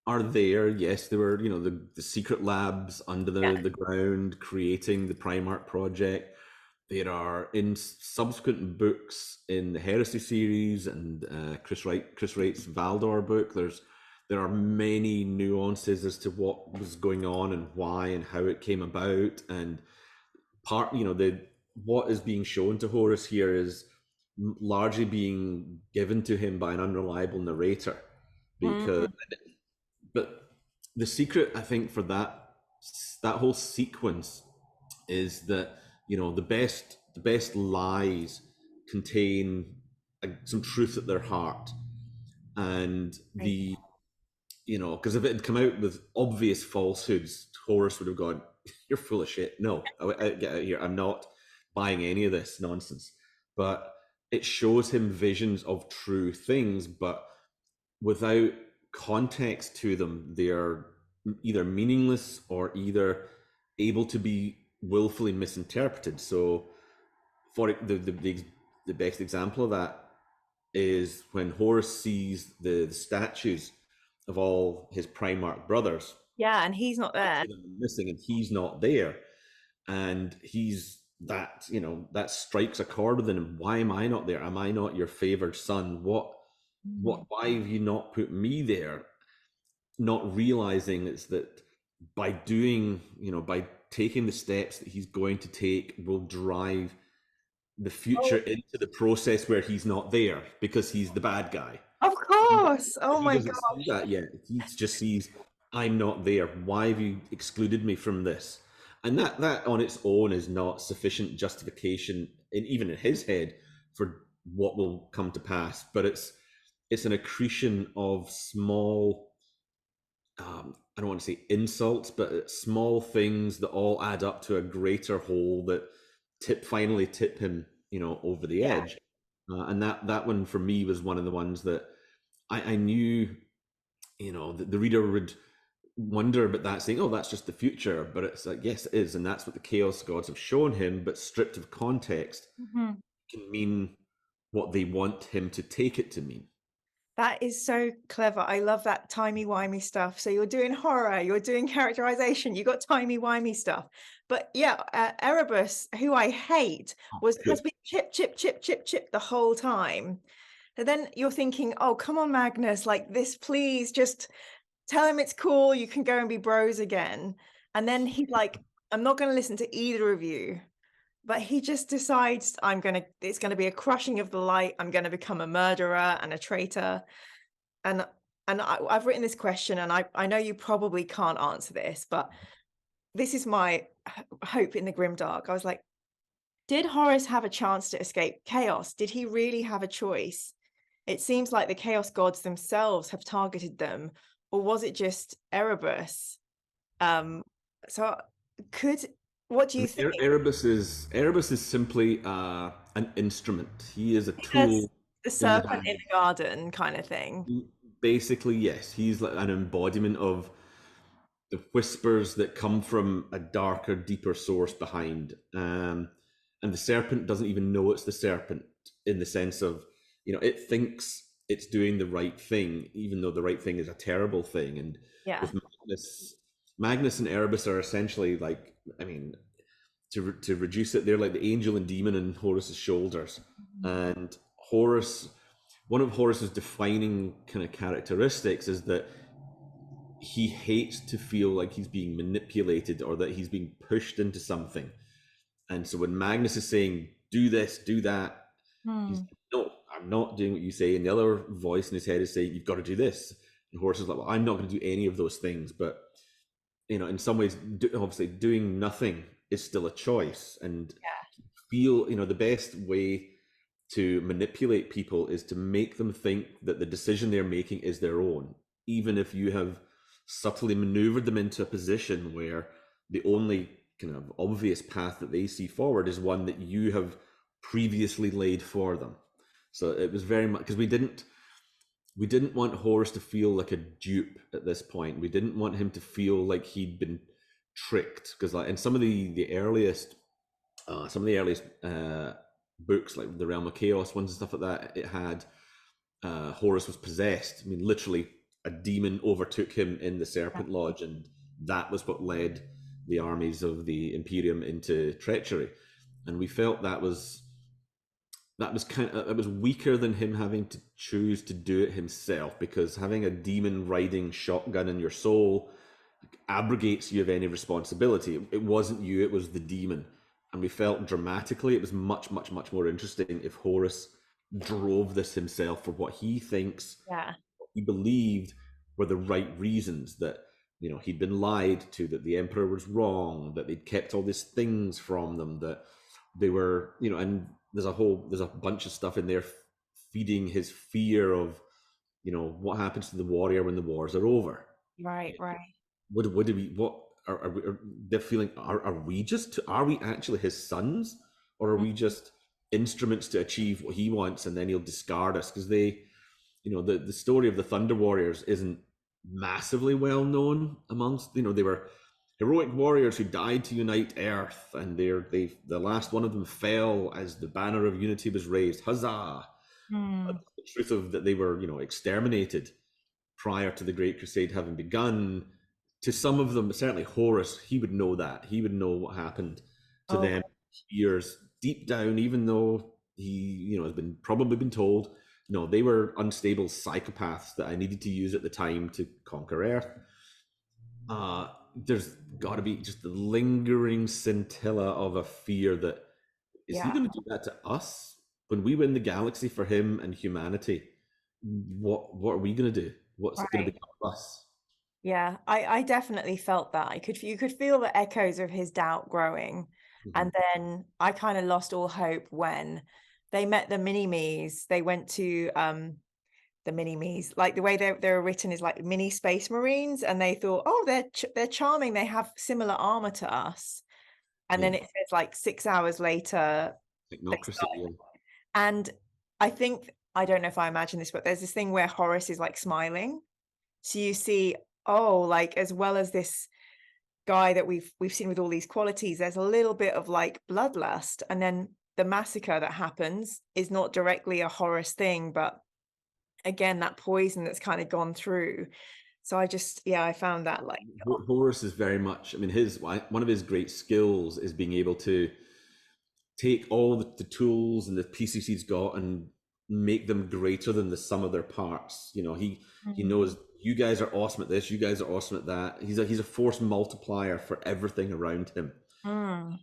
are there. Yes, there were, the secret labs under Yeah. the ground creating the Primarch project. There are in subsequent books in the Heresy series and Chris Wright's Valdor book. There are many nuances as to what was going on and why and how it came about. And the what is being shown to Horus here is largely being given to him by an unreliable narrator, because Mm, but the secret, I think, for that whole sequence is that the best lies contain some truth at their heart, and right. because if it had come out with obvious falsehoods, Horus would have gone, "You're full of shit. No, get out of here. I'm not buying any of this nonsense." But it shows him visions of true things, but without context to them, they are either meaningless or either able to be willfully misinterpreted. So, for the best example of that is when Horus sees the statues of all his Primarch brothers, Yeah, and he's not there. missing, and he's not there, and that strikes a chord with him. Why am I not there? Am I not your favored son? What Mm. why have you not put me there? not realizing it's that by doing, by taking the steps that he's going to take will drive the future Oh, into the process where he's not there because he's the bad guy. of course. Oh He my doesn't see gosh. that yet. He just sees, I'm not there. Why have you excluded me from this? And that on its own is not sufficient justification, even in his head, for what will come to pass. But it's an accretion of small, I don't want to say insults, but small things that all add up to a greater whole that finally tip him, over the Yeah. edge. And that one for me was one of the ones that I knew, the reader would wonder about that, saying, "Oh, that's just the future." But it's like, yes, it is, and that's what the Chaos Gods have shown him. But stripped of context, Mhm. can mean what they want him to take it to mean. That is so clever. I love that timey-wimey stuff. So you're doing horror, you're doing characterization, you got timey-wimey stuff. But yeah, Erebus, who I hate, has been chip, chip, chip, chip, chip the whole time. And then you're thinking, oh, come on, Magnus, like this, please just tell him it's cool. You can go and be bros again. And then he's like, I'm not going to listen to either of you. But he just decides it's gonna be a crushing of the light. I'm gonna become a murderer and a traitor. And I've written this question, and I know you probably can't answer this, but this is my hope in the grimdark. I was like, did Horus have a chance to escape chaos? Did he really have a choice? It seems like the chaos gods themselves have targeted them, or was it just Erebus? Um, so could what do I you mean, think? Erebus is simply an instrument. He is a Yes, tool the in the serpent in bag. the garden kind of thing. Basically, yes, he's like an embodiment of the whispers that come from a darker, deeper source behind. And the serpent doesn't even know it's the serpent, in the sense of, it thinks it's doing the right thing, even though the right thing is a terrible thing. And Yeah. with Magnus and Erebus are essentially like, I mean, to reduce it, they're like the angel and demon on Horus's shoulders. Mhm. And Horus, one of Horus's defining kind of characteristics is that he hates to feel like he's being manipulated or that he's being pushed into something. And so when Magnus is saying, do this, do that, he's Hmm. no, I'm not doing what you say. And the other voice in his head is saying, you've got to do this. And Horus is like, well, I'm not going to do any of those things. But, in some ways, obviously doing nothing is still a choice. And Yeah. feel, the best way to manipulate people is to make them think that the decision they're making is their own, even if you have subtly maneuvered them into a position where the only kind of obvious path that they see forward is one that you have previously laid for them. So it was very much because we didn't want Horus to feel like a dupe at this point. We didn't want him to feel like he'd been tricked, because like in some of the earliest books, like the Realm of Chaos ones and stuff like that, it had Horus was possessed. I mean, literally, a demon overtook him in the Serpent Lodge, and that was what led the armies of the Imperium into treachery. And we felt that was weaker than him having to choose to do it himself, because having a demon riding shotgun in your soul abrogates you of any responsibility. It wasn't you, it was the demon. And we felt dramatically it was much, much, much more interesting if Horus drove this himself for what he thinks, Yeah. he believed were the right reasons, that he'd been lied to, that the emperor was wrong, that they'd kept all these things from them, that they were, and there's a bunch of stuff in there feeding his fear of, what happens to the warrior when the wars are over. Right. Right. What do we what are we, they're feeling, are we actually his sons, or are Mm. we just instruments to achieve what he wants, and then he'll discard us? Because the story of the Thunder Warriors isn't massively well known amongst, they were heroic warriors who died to unite Earth, and the last one of them fell as the banner of unity was raised. Huzzah! But Mm. the truth of that, they were, exterminated prior to the Great Crusade having begun. To some of them, certainly Horus, he would know that. He would know what happened to Oh. them years deep down, even though he, has probably been told No, they were unstable psychopaths that I needed to use at the time to conquer Earth. There's got to be just the lingering scintilla of a fear that is he Yeah, going to do that to us when we win the galaxy for him and humanity? What are we going to do? What's going to right. become of us? Yeah, I definitely felt that. You could feel the echoes of his doubt growing. Mhm. And then I kind of lost all hope when they met the mini-me's. They went to the mini-me's. Like the way they're written is like mini space marines, and they thought, oh, they're charming. They have similar armor to us. And Yeah, then it says like 6 hours later they technocracy. start. Yeah. And I think I don't know if I imagine this, but there's this thing where Horus is like smiling. So you see, oh, like as well as this guy that we've seen with all these qualities, there's a little bit of like bloodlust, and then the massacre that happens is not directly a Horus thing, but again that poison that's kind of gone through. So I just, yeah, I found that like, Horus is very much. I mean, his one of his great skills is being able to take all the tools and the pieces he's got and make them greater than the sum of their parts. You know, he mm, knows you guys are awesome at this, you guys are awesome at that. He's a force multiplier for everything around him. mm,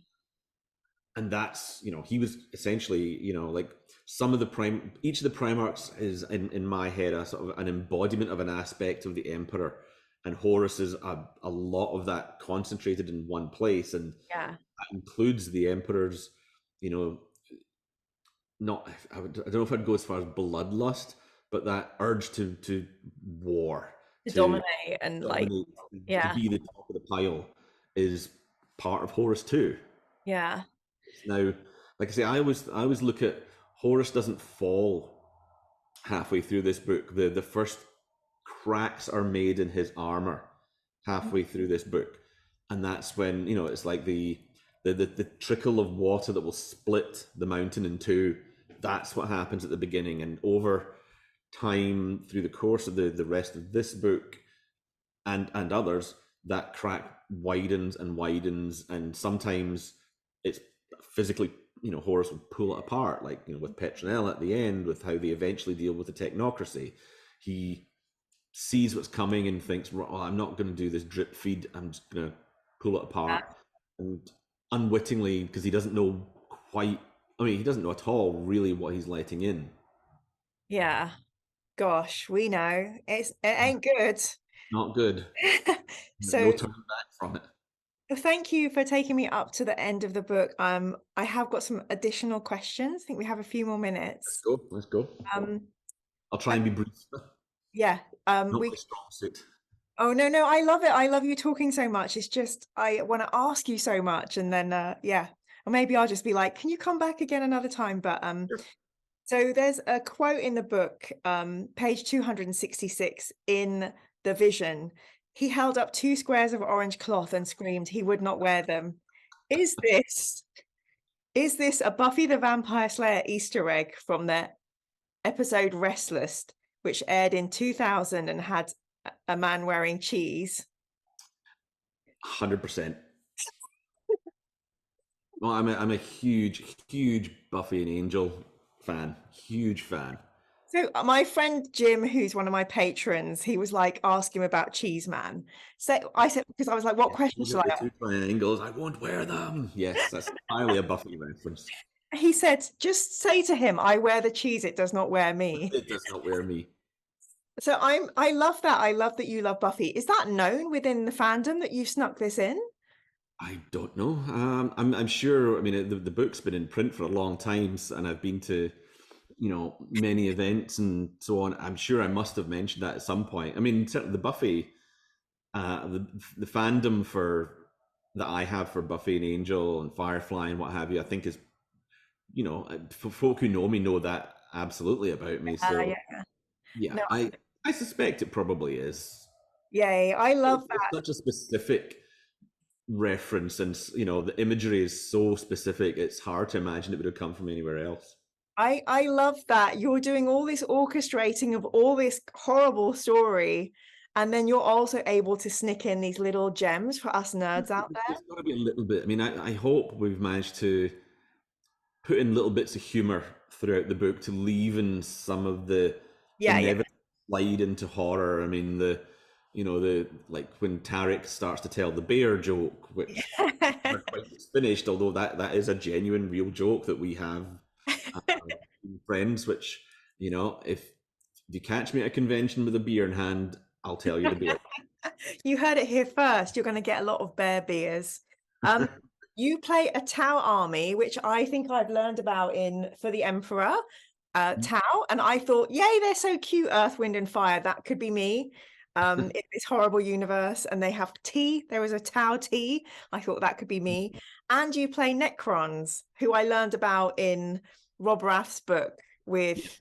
And that's, he was essentially, like some of the each of the Primarchs is in my head a sort of an embodiment of an aspect of the Emperor. And Horus is a lot of that concentrated in one place. And yeah, that includes the Emperor's, you know, not I don't know if I'd go as far as bloodlust, but that urge to war, to to dominate and like, dominate, to yeah, be the top of the pile, is part of Horus too. yeah, Now, like I say, I always look at Horus doesn't fall halfway through this book. The first cracks are made in his armor halfway through this book, and that's when it's like the trickle of water that will split the mountain in two. That's what happens at the beginning, and over time through the course of the rest of this book and others, that crack widens and widens, and sometimes it's physically, Horus would pull it apart, like with Petronell at the end, with how they eventually deal with the technocracy. He sees what's coming and thinks, "Oh, I'm not going to do this drip feed. I'm just going to pull it yeah, apart." And unwittingly, because he doesn't know quite, I mean, he doesn't know at all really what he's letting in. yeah. Gosh, we know it ain't good. Not good. No So turning back from it. thank you for taking me up to the end of the book. I have got some additional questions. I think we have a few more Let's minutes. go. Let's go. Um, I'll try and be brief. yeah. Not We. my strong suit. Oh no, no, I love it. I love you talking so much. It's just I want to ask you so much, and then yeah, or maybe I'll just be like, "Can you come back again another time?" But Sure. so there's a quote in the book, page 266 in the vision. He held up 2 squares of orange cloth and screamed he would not wear them. Is this is this a Buffy the Vampire Slayer Easter egg from the episode Restless, which aired in 2000 and had a man wearing cheese? 100%. Well, I'm a huge, huge Buffy and Angel fan. Huge fan. So my friend Jim, who's one of my patrons, he was like asking about Cheese Man. So I said, because I was like, what Yeah, question those should are the I two triangles. I won't wear them. Yes, that's entirely a Buffy reference. He said, just say to him, I wear the cheese, it does not wear me. It does not wear me. So I love that. I love that you love Buffy. Is that known within the fandom that you've snuck this in? I don't know. I'm sure. I mean, the book's been in print for a long time, and I've been to, many events and so on. I'm sure I must have mentioned that at some point. I mean, certainly the Buffy, the fandom that I have for Buffy and Angel and Firefly and what have you, I think is, for folk who know me know that absolutely about me. So Yeah. yeah, No, I suspect it probably is. yay. I love It's that. such a specific reference, and the imagery is so specific. It's hard to imagine it would have come from anywhere else. I love that. You're doing all this orchestrating of all this horrible story, and then you're also able to sneak in these little gems for us nerds out there. It's got to be a little bit. I mean, I hope we've managed to put in little bits of humor throughout the book to leaven some of the Yeah, yeah. inevitable slide into horror. I mean, the like when Tarek starts to tell the bear joke, which never quite gets finished, although that is a genuine, real joke that we have uh, friends. Which if you catch me at a convention with a beer in hand, I'll tell you the beer. You heard it here first. You're going to get a lot of bear beers. Um, you play a Tau army, which I think I've learned about in For the Emperor, Tau, and I thought, yay, they're so cute, Earth, Wind, and Fire. That could be me. In this horrible universe, and they have tea. There was a Tau tea. I thought that could be me. And you play Necrons, who I learned about in Rob Rath's book with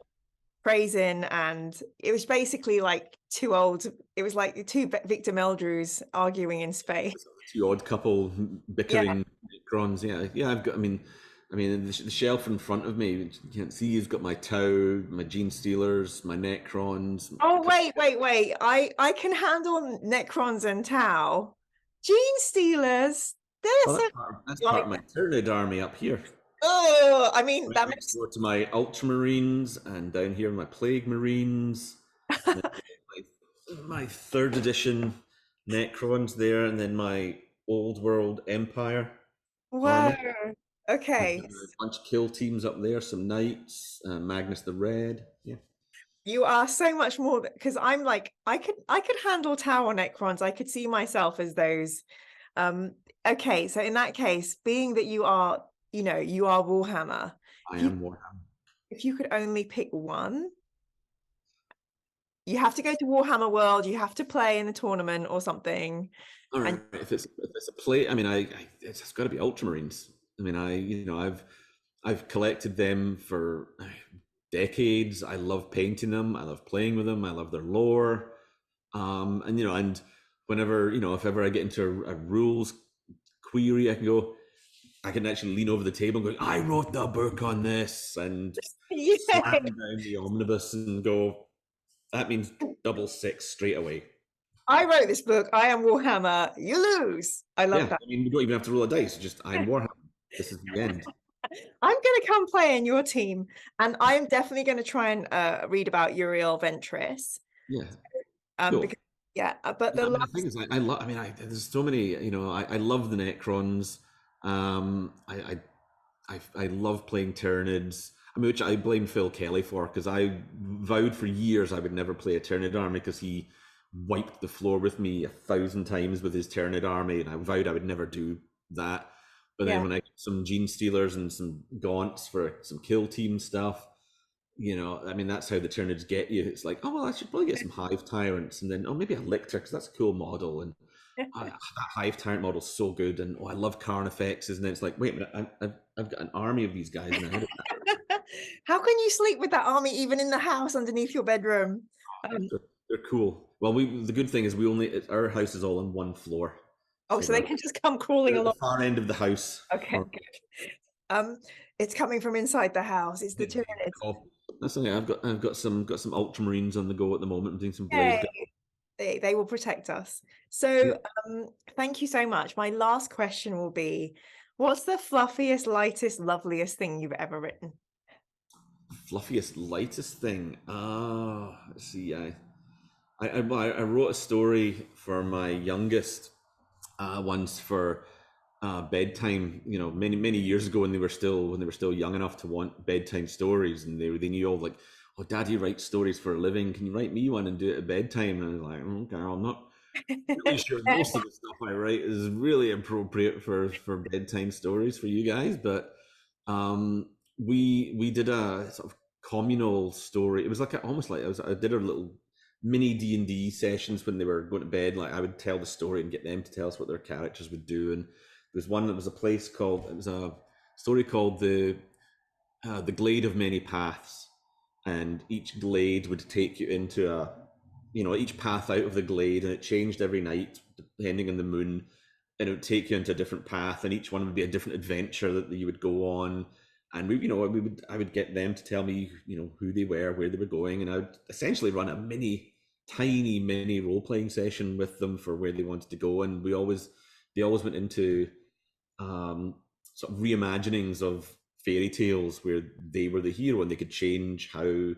Praising, and it was basically like it was like two Victor Meldrews arguing in space. Two odd couple Yeah. bickering Necrons. Yeah. I've got. I mean, the shelf in front of me. You can't see. You've got my Tau, my Gene Stealers, my Necrons. Oh, wait. I can handle Necrons and Tau. Gene Stealers. They're Well, so that's part like, of my Tyranid army up here. oh, I mean, Right that next makes door to my Ultramarines, and down here my Plague Marines. And then my third edition Necrons there, and then my Old World Empire whoa. army. And Okay. a bunch of kill teams up there, some knights, Magnus the Red. Yeah. You are so much more because I'm like, I could handle Tau or Necrons. I could see myself as those. Okay, so in that case, being that you are, you are Warhammer, I if you am Warhammer. if you could only pick one, you have to go to Warhammer World, you have to play in the tournament or something. All And right, if it's a play, I mean, it's got to be Ultramarines. I mean, I've collected them for decades. I love painting them. I love playing with them. I love their lore. And whenever if ever I get into a rules query, I can actually lean over the table and go, I wrote the book on this, and yeah, slam down the omnibus and go, that means double six straight away. I wrote this book. I am Warhammer. You lose. I love Yeah, that. I mean, you don't even have to roll a dice. Just I'm Warhammer. This is the end. I'm going to come play in your team, and I am definitely going to try and read about Uriel Ventris. Yeah, cool. Because but Yeah, the I mean, the last thing is, I love. I mean, there's so many. I love the Necrons. I love playing Tyranids. I mean, which I blame Phil Kelly for, because I vowed for years I would never play a Tyranid army because he wiped the floor with me 1,000 times with his Tyranid army, and I vowed I would never do that. But then yeah. when I got some Gene Stealers and some Gaunts for some kill team stuff, I mean, that's how the Tyranids get you. It's like, oh well, I should probably get some Hive Tyrants, and then maybe a Lictor because that's a cool model, and that Hive Tyrant model's so good, and I love Carnifexes, and then it's like, wait a minute, I've got an army of these guys now. How can you sleep with that army even in the house underneath your bedroom? They're cool. Well, the good thing is our house is all on one floor. So they can just come crawling They're at the along. far end of the house. Okay, good. It's coming from inside the house. It's the Tyranids. Oh, that's okay. I've got some Ultramarines on the go at the moment. I'm doing some Yay. Blade. They will protect us. So thank you so much. My last question will be, what's the fluffiest, lightest, loveliest thing you've ever written? Fluffiest, lightest thing. Let's see. I wrote a story for my youngest once for bedtime. Many years ago when they were still young enough to want bedtime stories, and they knew all like, oh, Daddy writes stories for a living. Can you write me one and do it at bedtime? And I was like, okay, I'm not really sure most of the stuff I write is really appropriate for bedtime stories for you guys, but we did a sort of communal story. It was like I did a little mini D&D sessions when they were going to bed. Like I would tell the story and get them to tell us what their characters would do. And there's one that was a story called the Glade of Many Paths, and each glade would take you into each path out of the glade, and it changed every night depending on the moon, and it would take you into a different path, and each one would be a different adventure that you would go on. And I would get them to tell me who they were, where they were going, and I would essentially run a tiny mini role-playing session with them for where they wanted to go. And they always went into sort of reimaginings of fairy tales where they were the hero and they could change how,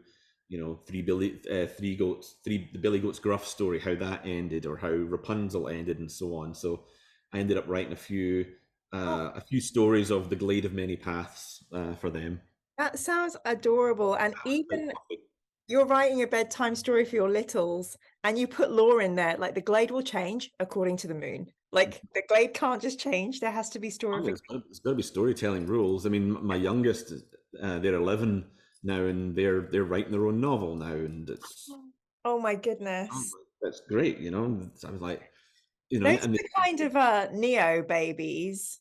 the Billy Goat's Gruff story, how that ended, or how Rapunzel ended, and so on. So I ended up writing a few stories of the Glade of Many Paths for them. That sounds adorable. And even you're writing a bedtime story for your littles and you put lore in there, like the Glade will change according to the moon. Like the Glade can't just change. There has to be story. It's got to be storytelling rules. I mean, my youngest, they're 11 now, and they're writing their own novel now, and it's oh my goodness, that's great. I was like, those are the kind of Neo babies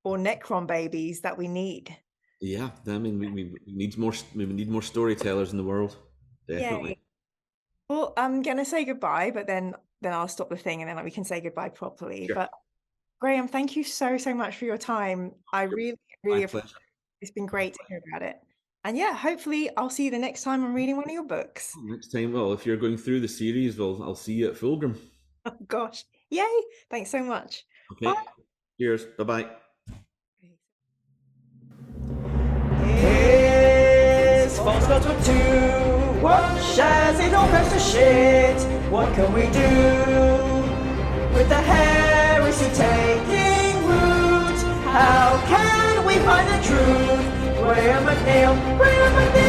or Necron babies that we need. Yeah, I mean, we need more storytellers in the world. Definitely. Yay. Well, I'm gonna say goodbye, but then I'll stop the thing and then we can say goodbye properly. Sure. But Graham, thank you so much for your time. I really appreciate it. It's been great to hear about it. And yeah, hopefully I'll see you the next time I'm reading one of your books. Next time, well, if you're going through the series, I'll see you at Fulgrim. Oh gosh. Yay. Thanks so much. Okay. Bye. Cheers. Bye-bye. It's false gods with 2. Watch as it all goes to shit. What can we do with the heresy taking root? How can we find the truth? Graham McNeill, Graham McNeill.